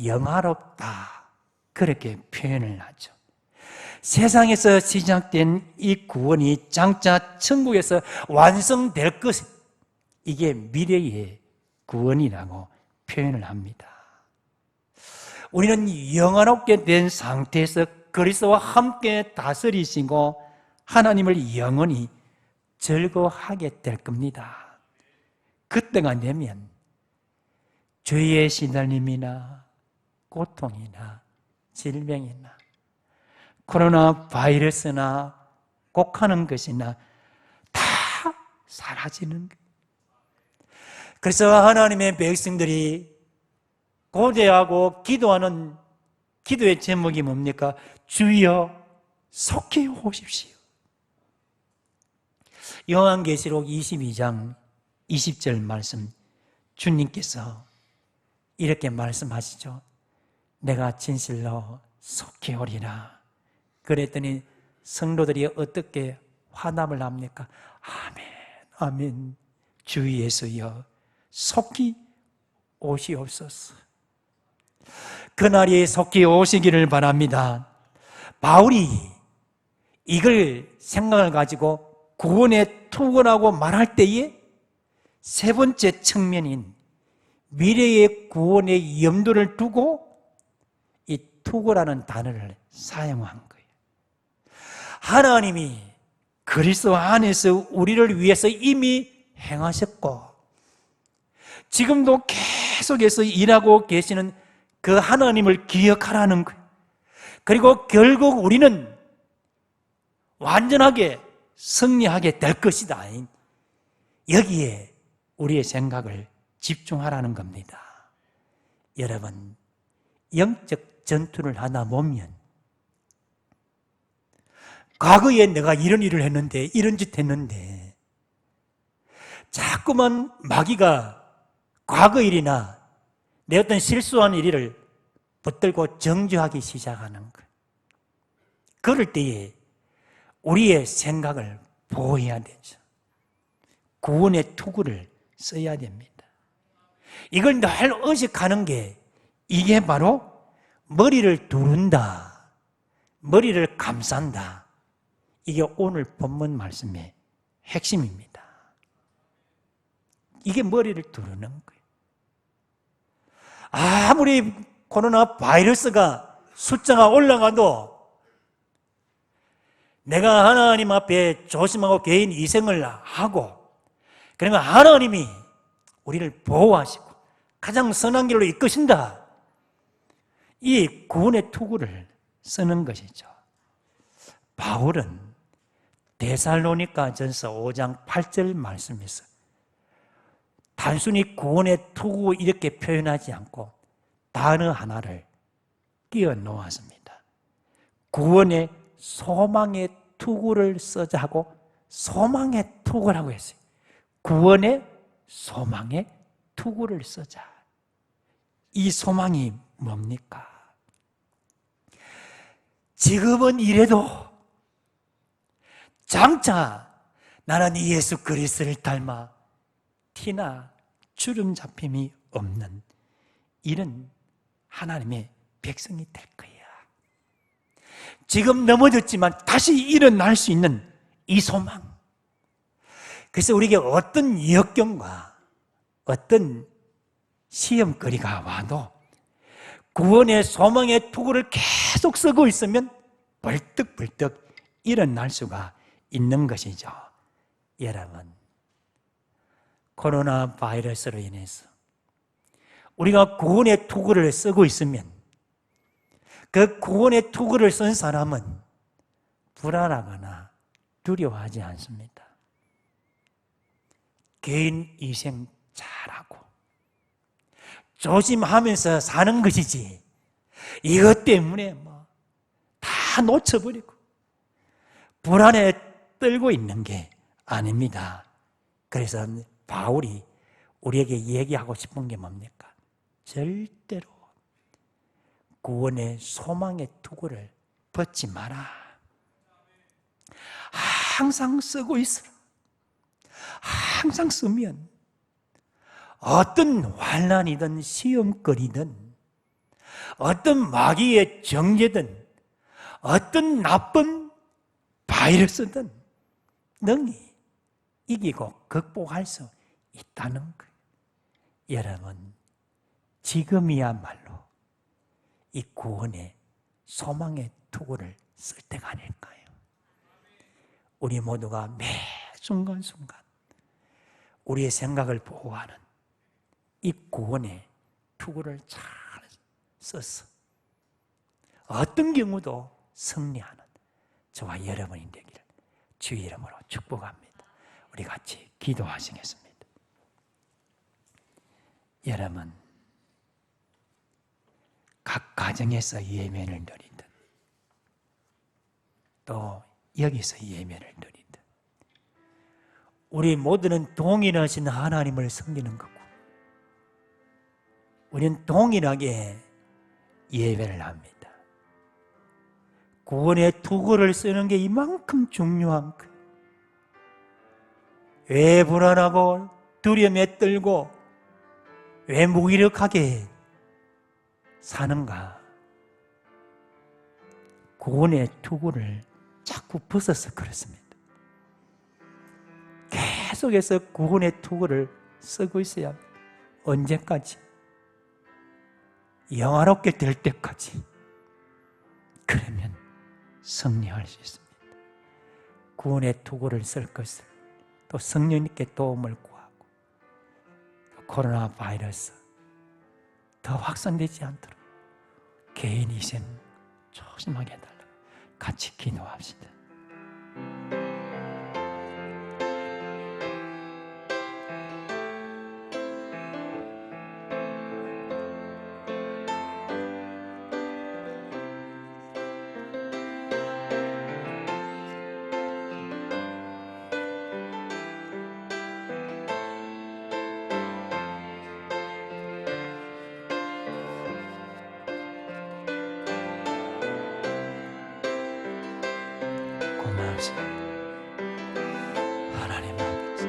영화롭다 그렇게 표현을 하죠. 세상에서 시작된 이 구원이 장차 천국에서 완성될 것, 이게 미래의 구원이라고 표현을 합니다. 우리는 영원롭게 된 상태에서 그리스도와 함께 다스리시고 하나님을 영원히 즐거워하게 될 겁니다. 그때가 되면 죄의 시달림이나 고통이나 질병이나 코로나 바이러스나 곡하는 것이나 다 사라지는 거예요. 그래서 하나님의 백성들이 고대하고 기도하는 기도의 제목이 뭡니까? 주여 속히 오십시오. 요한계시록 22장 20절 말씀, 주님께서 이렇게 말씀하시죠. 내가 진실로 속히 오리라. 그랬더니 성도들이 어떻게 화답을 합니까? 아멘, 아멘. 주 예수여 속히 오시옵소서. 그날이 속히 오시기를 바랍니다. 바울이 이걸 생각을 가지고 구원의 투구라고 말할 때에 세 번째 측면인 미래의 구원의 염두를 두고 이 투구라는 단어를 사용한 거예요. 하나님이 그리스도 안에서 우리를 위해서 이미 행하셨고 지금도 계속해서 일하고 계시는 그 하나님을 기억하라는 거예요. 그리고 결국 우리는 완전하게 승리하게 될 것이다. 여기에 우리의 생각을 집중하라는 겁니다. 여러분, 영적 전투를 하다 보면 과거에 내가 이런 일을 했는데, 이런 짓 했는데 자꾸만 마귀가 과거 일이나 내 어떤 실수한 일을 붙들고 정죄하기 시작하는 거예요. 그럴 때에 우리의 생각을 보호해야 되죠. 구원의 투구를 써야 됩니다. 이걸 늘 의식하는 게 이게 바로 머리를 두른다, 머리를 감싼다. 이게 오늘 본문 말씀의 핵심입니다. 이게 머리를 두르는 거예요. 아무리 코로나 바이러스가 숫자가 올라가도 내가 하나님 앞에 조심하고 개인 이생을 하고 그러면 하나님이 우리를 보호하시고 가장 선한 길로 이끄신다. 이 구원의 투구를 쓰는 것이죠. 바울은 데살로니가전서 5장 8절 말씀에서 단순히 구원의 투구 이렇게 표현하지 않고 단어 하나를 끼워 놓았습니다. 구원의 소망의 투구를 써자 하고 소망의 투구라고 했어요. 구원의 소망의 투구를 써자. 이 소망이 뭡니까? 지금은 이래도 장차 나는 예수 그리스도를 닮아 티나 주름 잡힘이 없는 이런 하나님의 백성이 될 거야. 지금 넘어졌지만 다시 일어날 수 있는 이 소망. 그래서 우리에게 어떤 역경과 어떤 시험거리가 와도 구원의 소망의 투구를 계속 쓰고 있으면 벌떡벌떡 일어날 수가 있는 것이죠. 여러분, 코로나 바이러스로 인해서 우리가 구원의 투구를 쓰고 있으면 그 구원의 투구를 쓴 사람은 불안하거나 두려워하지 않습니다. 개인 위생 잘하고 조심하면서 사는 것이지 이것 때문에 다 놓쳐버리고 불안에 떨고 있는 게 아닙니다. 그래서 바울이 우리에게 얘기하고 싶은 게 뭡니까? 절대로 구원의 소망의 투구를 벗지 마라. 항상 쓰고 있어라. 항상 쓰면 어떤 환난이든 시험거리든 어떤 마귀의 정죄든 어떤 나쁜 바이러스든 능히 이기고 극복할 수 있다는 거예요. 여러분, 지금이야말로 이 구원의 소망의 투구를 쓸 때가 아닐까요? 우리 모두가 매 순간순간 우리의 생각을 보호하는 이 구원의 투구를 잘 써서 어떤 경우도 승리하는 저와 여러분이 되기를 주의 이름으로 축복합니다. 우리 같이 기도하시겠습니다. 여러분, 각 가정에서 예배를 드리든 또 여기서 예배를 드리든 우리 모두는 동일하신 하나님을 섬기는 거고 우리는 동일하게 예배를 합니다. 구원의 투구를 쓰는 게 이만큼 중요한 거예요. 왜 불안하고 두려움에 떨고 왜 무기력하게 사는가? 구원의 투구를 자꾸 벗어서 그렇습니다. 계속해서 구원의 투구를 쓰고 있어야 합니다. 언제까지? 영화롭게 될 때까지. 그러면 승리할 수 있습니다. 구원의 투구를 쓸 것을 또 성령님께 도움을 구하고 코로나 바이러스 더 확산되지 않도록 개인 위생 조심하게 해달라고 같이 기도합시다. 하나님 아버지,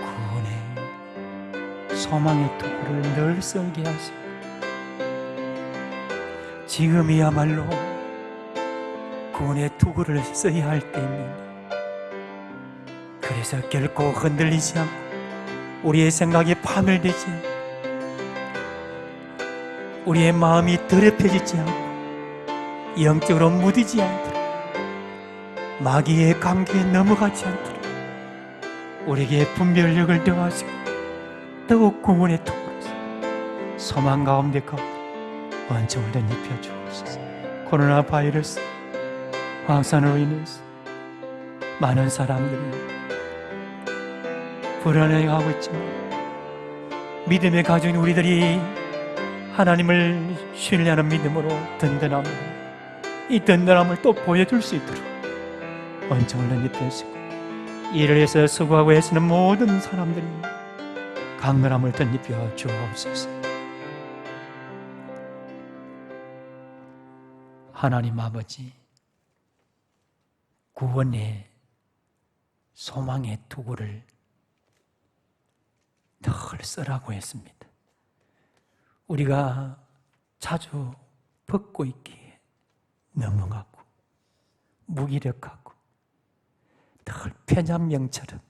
구원의 소망의 투구를 늘 쓰게 하시고 지금이야말로 구원의 투구를 써야 할 때입니다. 그래서 결코 흔들리지 않고 우리의 생각이 파멸되지 않고 우리의 마음이 더럽혀지지 않고 영적으로 무디지 않도록 마귀의 관계에 넘어가지 않도록 우리에게 분별력을 더하시고 더욱 구원의 투구로서 소망 가운데 원청을 덧입혀 주옵소서. 코로나 바이러스 확산으로 인해서 많은 사람들이 불안해하고 있지만 믿음에 가진 우리들이 하나님을 신뢰하는 믿음으로 든든함을 이 든든함을 또 보여줄 수 있도록 원청을 덧입히시고 이를 위해서 수고하고 애쓰는 모든 사람들이 강건함을 덧입혀 주옵소서. 하나님 아버지, 구원의 소망의 투구를 늘 쓰라고 했습니다. 우리가 자주 벗고 있기에 넘어가고 무기력하고 늘 폐잔병처럼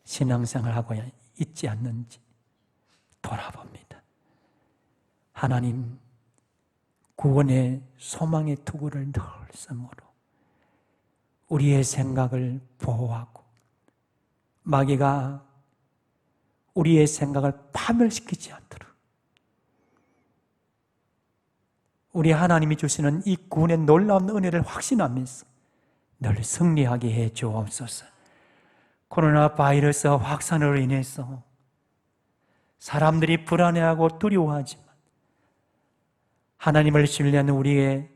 신앙생활하고 있지 않는지 돌아봅니다. 하나님, 구원의 소망의 투구를 늘 쓰므로 우리의 생각을 보호하고 마귀가 우리의 생각을 파멸시키지 않도록 우리 하나님이 주시는 이 구원의 놀라운 은혜를 확신하면서 늘 승리하게 해 주옵소서. 코로나 바이러스 확산으로 인해서 사람들이 불안해하고 두려워하지만 하나님을 신뢰하는 우리의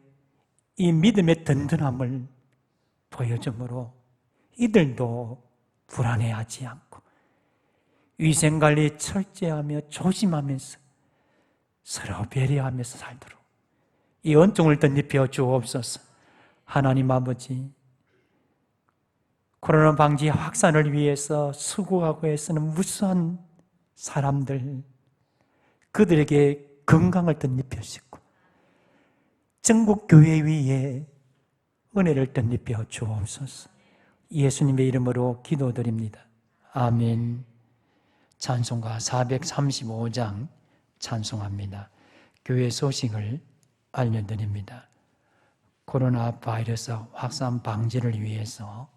이 믿음의 든든함을 보여주므로 이들도 불안해하지 않고 위생관리 철저하며 조심하면서 서로 배려하면서 살도록 이 은총을 덧입혀 주옵소서. 하나님 아버지, 코로나 방지 확산을 위해서 수고하고 애쓰는 무수한 사람들, 그들에게 건강을 덧입히시고 전국 교회 위에 은혜를 덧입혀 주옵소서. 예수님의 이름으로 기도드립니다. 아멘. 찬송가 435장 찬송합니다. 교회 소식을 알려드립니다. 코로나 바이러스 확산 방지를 위해서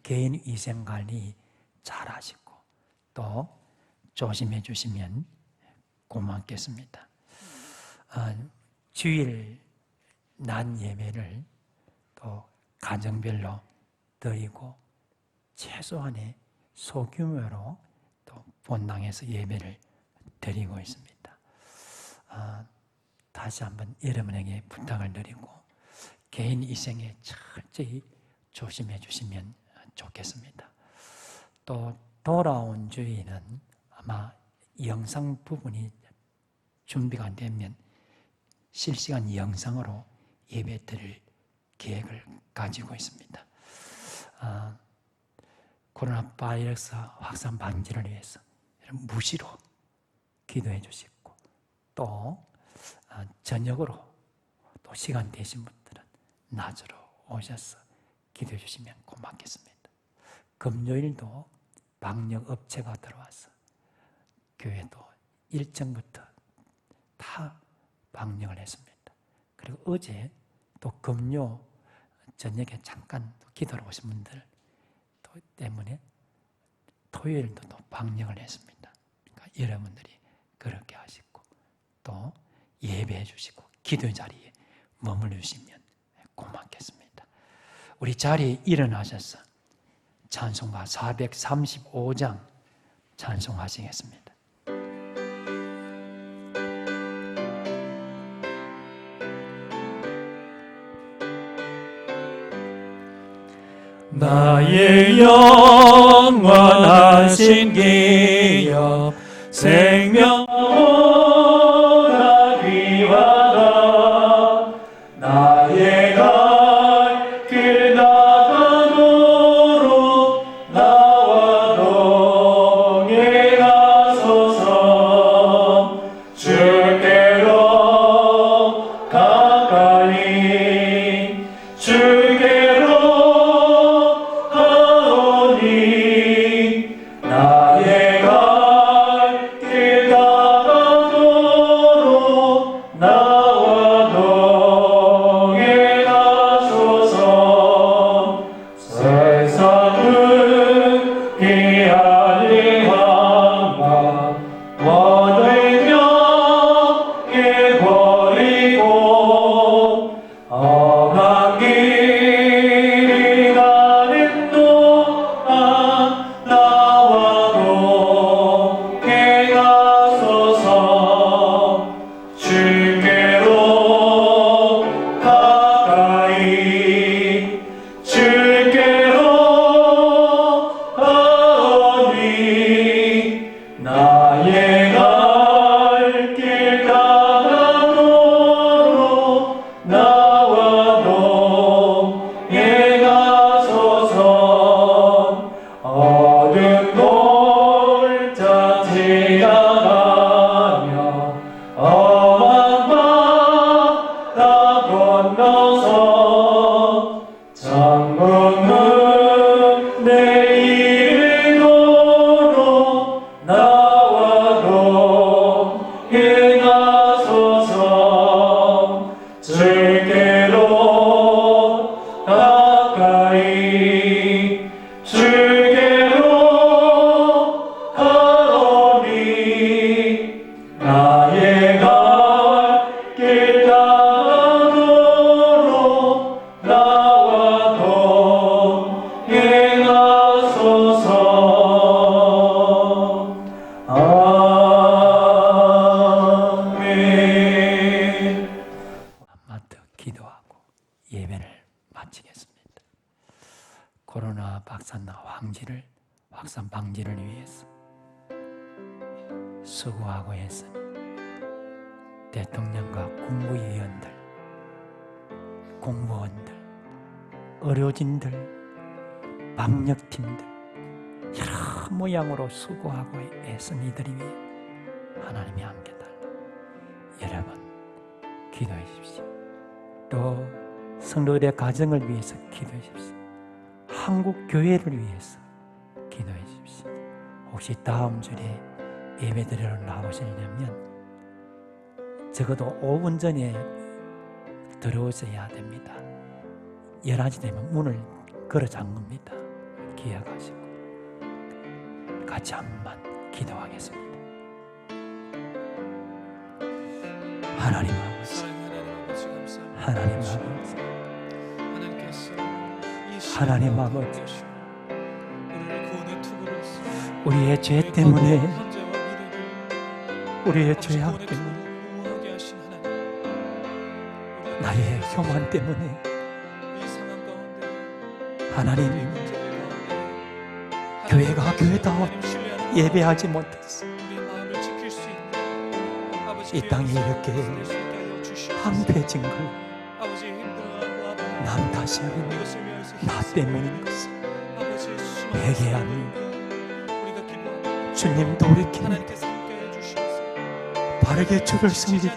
개인 위생 관리 잘 하시고 또 조심해 주시면 고맙겠습니다. 주일 낮 예배를 또 가정별로 드리고 최소한의 소규모로 또 본당에서 예배를 드리고 있습니다. 다시 한번 여러분에게 부탁을 드리고 개인 위생에 철저히 조심해 주시면 좋겠습니다. 또 돌아온 주일은 아마 영상 부분이 준비가 되면 실시간 영상으로 예배 드릴 계획을 가지고 있습니다. 코로나 바이러스 확산 방지를 위해서 무시로 기도해 주시고 또 저녁으로 또 시간 되신 분들은 낮으로 오셔서 기도해 주시면 고맙겠습니다. 금요일도 방역 업체가 들어와서 교회도 일정부터 다 방역을 했습니다. 그리고 어제 또 금요 저녁에 잠깐 기도하러 오신 분들 또 때문에 토요일도 또 방역을 했습니다. 그러니까 여러분들이 그렇게 하시고 또 예배해 주시고 기도 자리에 머물러 주시면 고맙겠습니다. 우리 자리에 일어나셔서 찬송가 435장 찬송하시겠습니다. 나의 영원하신 기업 생명보다 귀하다. 나의 갈 길 나가도록 나와 동행하소서. 주께로 가까이 주께로 나의 갈 길 나가도록 나와 동행하소서. 세상은 피할 향하 원하며 깨버리고 험한 길이 가는 동안 나와 동행하소서. 주께로 가까이 주께로 가오니 나의 갈 길 나가도록 나와 동행하소서. 어두운 골짜 지나가며 험한 바다 건너서 창문은 내 이름으로 나와 동행하소서. 주께로 가까이 주께로 가오니 나의 갈 길 나가도록 나와 동행하소서. 아멘. 마트 기도하고 예배를 마치겠습니다. 코로나 확산 방지를 위해서 수고하고 했으니 대통령과 국무위원들, 공무원들, 의료진들, 방역팀들 여러 모양으로 수고하고 애쓴 이들이 위해 하나님이 함께달라. 여러분 기도해 주십시오. 또 성도들의 가정을 위해서 기도해 주십시오. 한국 교회를 위해서 기도해 주십시오. 혹시 다음 주에 예배드리러 나오시려면 적어도 5분 전에 들어오셔야 됩니다. 11시 되면 문을 걸어 잠깁니다. 기억하시고 같이 한번 기도하겠습니다. 하나님 아버지, 하나님 아버지, 하나님 아버지, 우리의 죄 때문에, 우리의 죄악 때문에, 나의 교만 때문에 하나님, 교회가 교회다워 예배하지 못했어. 이 땅이 이렇게 황폐해진 걸 남 탓이고 나 때문인 것을 회개합니다. 주님 돌이킵니다. 바르게 주를 섬기게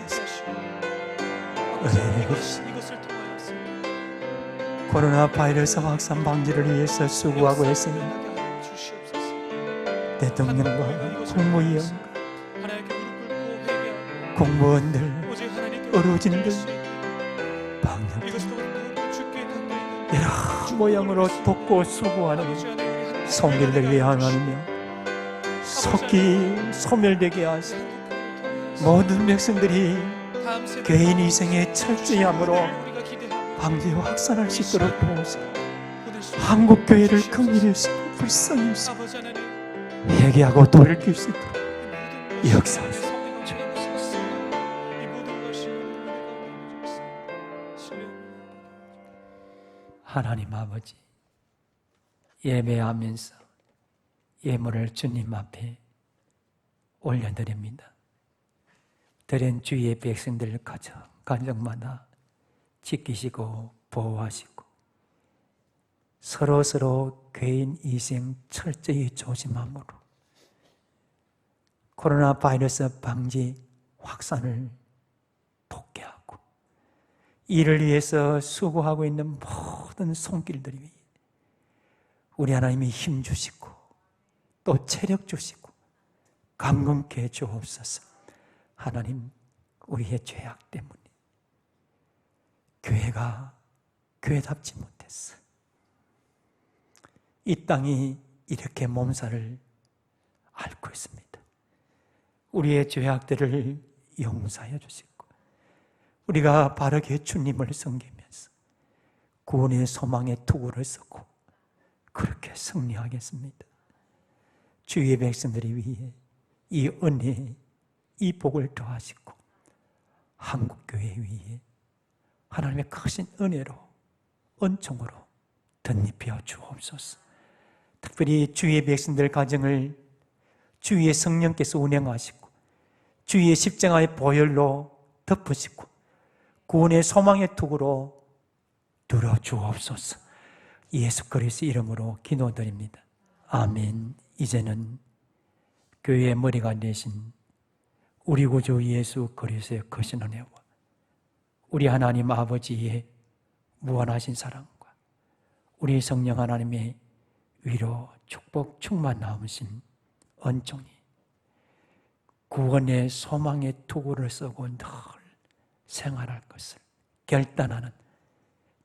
은혜를 주시옵소서. 코로나 바이러스 확산 방지를 위해서 수고하고 있습니다. 대통령과 국무위원과 공무원들, 의료진들, 방역들 여러 모양으로 돕고 수고하는 성길들 위해 하나님이여 속기 소멸되게 하시고 모든 백성들이 개인 위생에 철저히 함으로 방지 확산할 수 있도록 도우시고 한국 교회를 긍휼히 여시고 불쌍히 여시고 회개하고 돌이킬 수 있도록 역사하시고 하나님 아버지, 예배하면서 예물을 주님 앞에 올려드립니다. 드린 주의 백성들 가정마다 지키시고 보호하시고 서로 개인 위생 철저히 조심함으로 코로나 바이러스 방지 확산을 독해하고 이를 위해서 수고하고 있는 모든 손길들이 위해 우리 하나님이 힘 주시고 또 체력 주시고 강건케 주옵소서. 하나님, 우리의 죄악 때문에 교회가 교회답지 못했어. 이 땅이 이렇게 몸살을 앓고 있습니다. 우리의 죄악들을 용서하여 주시고 우리가 바르게 주님을 섬기면서 구원의 소망의 투구를 쓰고 그렇게 승리하겠습니다. 주의 백성들이 위해 이 은혜, 이 복을 더하시고 한국교회 위에 하나님의 크신 은혜로 은총으로 덧입혀 주옵소서. 특별히 주의 백성들 가정을 주의 성령께서 운행하시고 주의 십자가의 보혈로 덮으시고 구원의 소망의 투구로 들어 주옵소서. 예수 그리스도 이름으로 기도드립니다. 아멘. 이제는 교회의 머리가 되신 우리 구주 예수 그리스도의 크신 은혜와 우리 하나님 아버지의 무한하신 사랑과 우리 성령 하나님의 위로 축복 충만 나오신 은총이 구원의 소망의 투구를 쓰고 늘 생활할 것을 결단하는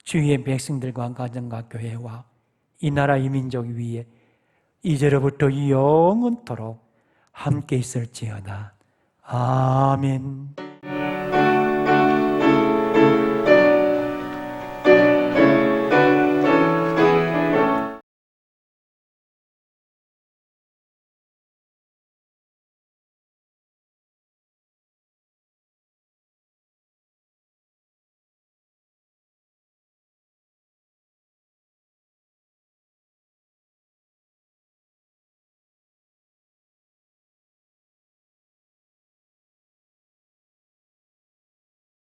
주의 백성들과 가정과 교회와 이 나라 이 민족 위에 이제로부터 영원토록 함께 있을지어다. 아멘.